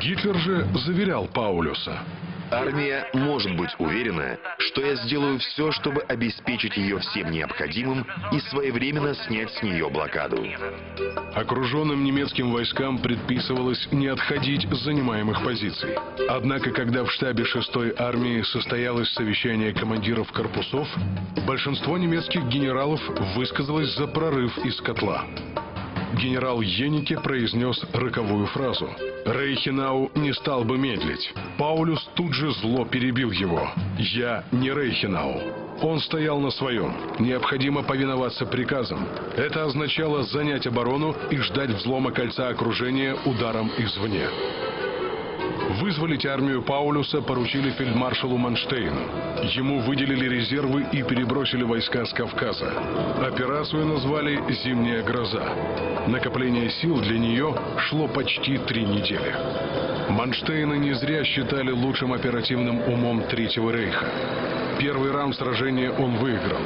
Гитлер же заверял Паулюса: армия может быть уверена, что я сделаю все, чтобы обеспечить ее всем необходимым и своевременно снять с нее блокаду. Окруженным немецким войскам предписывалось не отходить с занимаемых позиций. Однако, когда в штабе 6-й армии состоялось совещание командиров корпусов, большинство немецких генералов высказалось за прорыв из котла. Генерал Йеннике произнес роковую фразу. Рейхенау не стал бы медлить. Паулюс тут же зло перебил его. «Я не Рейхенау». Он стоял на своем. Необходимо повиноваться приказам. Это означало занять оборону и ждать взлома кольца окружения ударом извне. Вызволить армию Паулюса поручили фельдмаршалу Манштейну. Ему выделили резервы и перебросили войска с Кавказа. Операцию назвали «Зимняя гроза». Накопление сил для нее шло почти 3 недели. Манштейна не зря считали лучшим оперативным умом Третьего рейха. Первый раунд сражения он выиграл.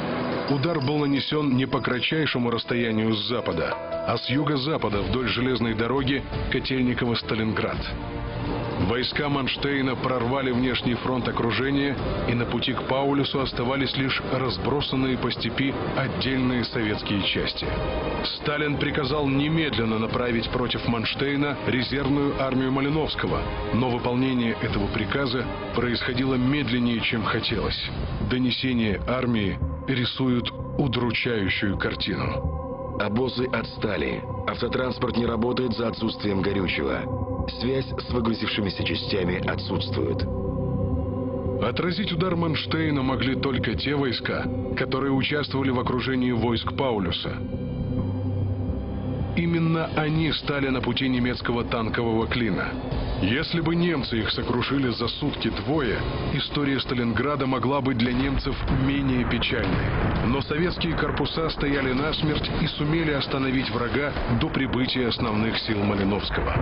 Удар был нанесен не по кратчайшему расстоянию с запада, а с юго-запада вдоль железной дороги Котельниково-Сталинград. Войска Манштейна прорвали внешний фронт окружения, и на пути к Паулюсу оставались лишь разбросанные по степи отдельные советские части. Сталин приказал немедленно направить против Манштейна резервную армию Малиновского, но выполнение этого приказа происходило медленнее, чем хотелось. Донесения армии рисуют удручающую картину. Обозы отстали. Автотранспорт не работает за отсутствием горючего. Связь с выгрузившимися частями отсутствует. Отразить удар Манштейна могли только те войска, которые участвовали в окружении войск Паулюса. Именно они стали на пути немецкого танкового клина. Если бы немцы их сокрушили за сутки-двое, история Сталинграда могла быть для немцев менее печальной. Но советские корпуса стояли насмерть и сумели остановить врага до прибытия основных сил Малиновского.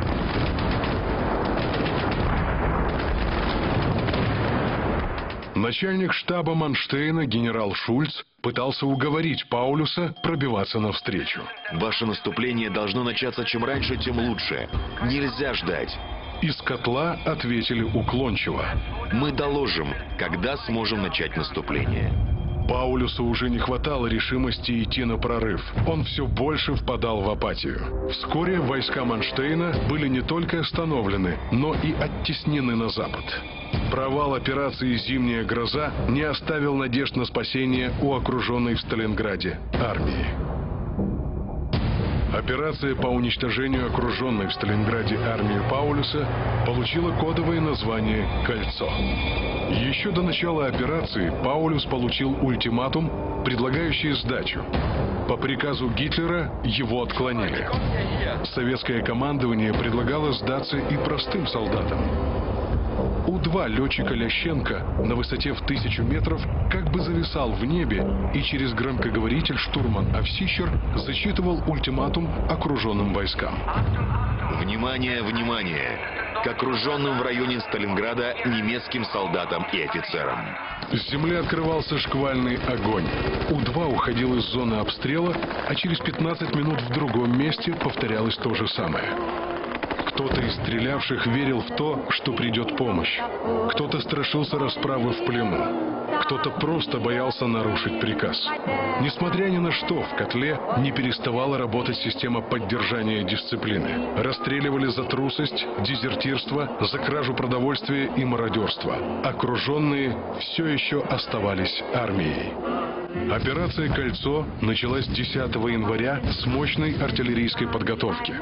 Начальник штаба Манштейна генерал Шульц пытался уговорить Паулюса пробиваться навстречу. Ваше наступление должно начаться чем раньше, тем лучше. Нельзя ждать. Из котла ответили уклончиво. Мы доложим, когда сможем начать наступление. Паулюсу уже не хватало решимости идти на прорыв. Он все больше впадал в апатию. Вскоре войска Манштейна были не только остановлены, но и оттеснены на запад. Провал операции «Зимняя гроза» не оставил надежд на спасение у окруженной в Сталинграде армии. Операция по уничтожению окруженной в Сталинграде армии Паулюса получила кодовое название «Кольцо». Еще до начала операции Паулюс получил ультиматум, предлагающий сдачу. По приказу Гитлера его отклонили. Советское командование предлагало сдаться и простым солдатам. У-2 летчика Лященко на высоте в 1000 метров как бы зависал в небе, и через громкоговоритель штурман Овсищер зачитывал ультиматум окруженным войскам. Внимание, внимание! К окруженным в районе Сталинграда немецким солдатам и офицерам. С земли открывался шквальный огонь. У-2 уходил из зоны обстрела, а через 15 минут в другом месте повторялось то же самое. Кто-то из стрелявших верил в то, что придет помощь. Кто-то страшился расправы в плену. Кто-то просто боялся нарушить приказ. Несмотря ни на что, в котле не переставала работать система поддержания дисциплины. Расстреливали за трусость, дезертирство, за кражу продовольствия и мародерство. Окруженные все еще оставались армией. Операция «Кольцо» началась 10 января с мощной артиллерийской подготовки.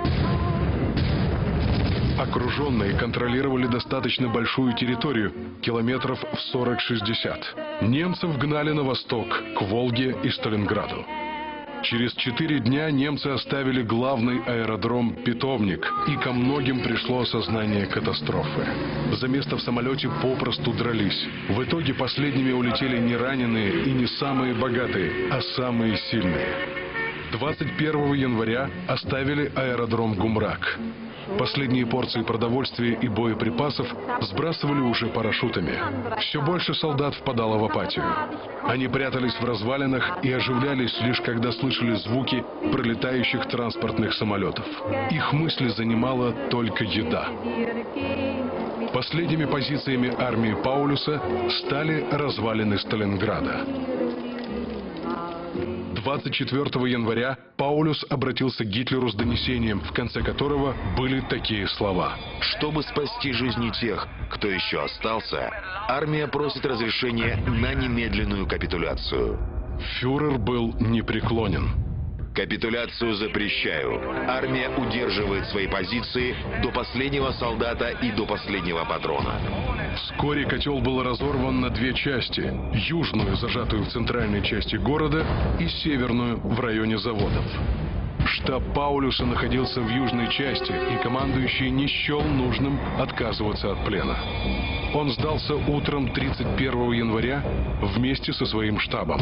Окруженные контролировали достаточно большую территорию, километров в 40-60. Немцев гнали на восток, к Волге и Сталинграду. Через 4 дня немцы оставили главный аэродром «Питомник», и ко многим пришло осознание катастрофы. За место в самолете попросту дрались. В итоге последними улетели не раненые и не самые богатые, а самые сильные. 21 января оставили аэродром Гумрак. Последние порции продовольствия и боеприпасов сбрасывали уже парашютами. Все больше солдат впадало в апатию. Они прятались в развалинах и оживлялись лишь когда слышали звуки пролетающих транспортных самолетов. Их мысли занимала только еда. Последними позициями армии Паулюса стали развалины Сталинграда. 24 января Паулюс обратился к Гитлеру с донесением, в конце которого были такие слова. Чтобы спасти жизни тех, кто еще остался, армия просит разрешения на немедленную капитуляцию. Фюрер был непреклонен. Капитуляцию запрещаю. Армия удерживает свои позиции до последнего солдата и до последнего патрона. Вскоре котел был разорван на две части. Южную, зажатую в центральной части города, и северную, в районе заводов. Штаб Паулюса находился в южной части, и командующий не счел нужным отказываться от плена. Он сдался утром 31 января вместе со своим штабом.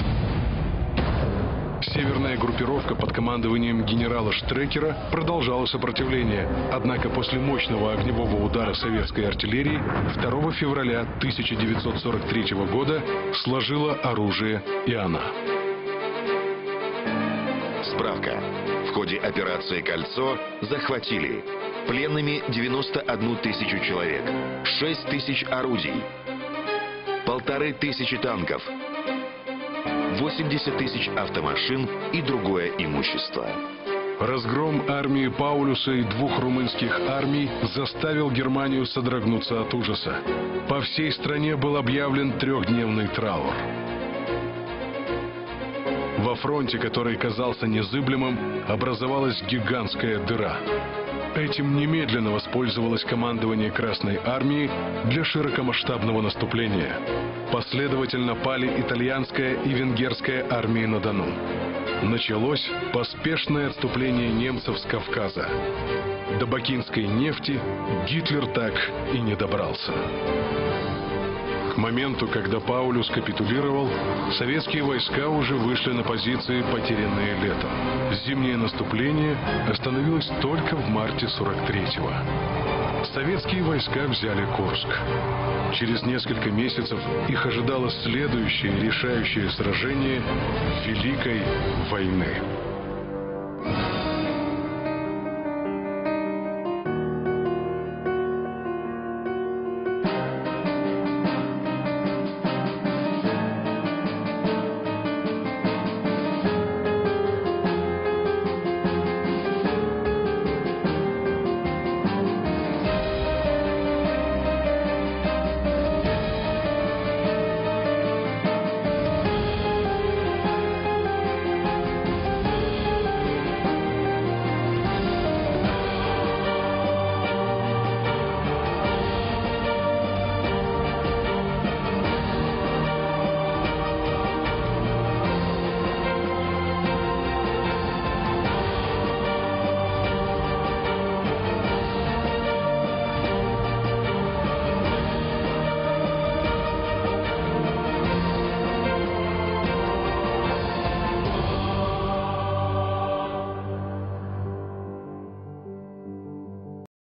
Северная группировка под командованием генерала Штрекера продолжала сопротивление, однако после мощного огневого удара советской артиллерии 2 февраля 1943 года сложила оружие и она. Справка. В ходе операции «Кольцо» захватили пленными 91 тысячу человек, 6 тысяч орудий, 1500 танков, 80 тысяч автомашин и другое имущество. Разгром армии Паулюса и двух румынских армий заставил Германию содрогнуться от ужаса. По всей стране был объявлен трехдневный траур. Во фронте, который казался незыблемым, образовалась гигантская дыра. Этим немедленно воспользовалось командование Красной Армии для широкомасштабного наступления. Последовательно пали итальянская и венгерская армии на Дону. Началось поспешное отступление немцев с Кавказа. До бакинской нефти Гитлер так и не добрался. К моменту, когда Паулюс капитулировал, советские войска уже вышли на позиции, потерянные летом. Зимнее наступление остановилось только в марте 43-го. Советские войска взяли Курск. Через несколько месяцев их ожидало следующее решающее сражение Великой войны.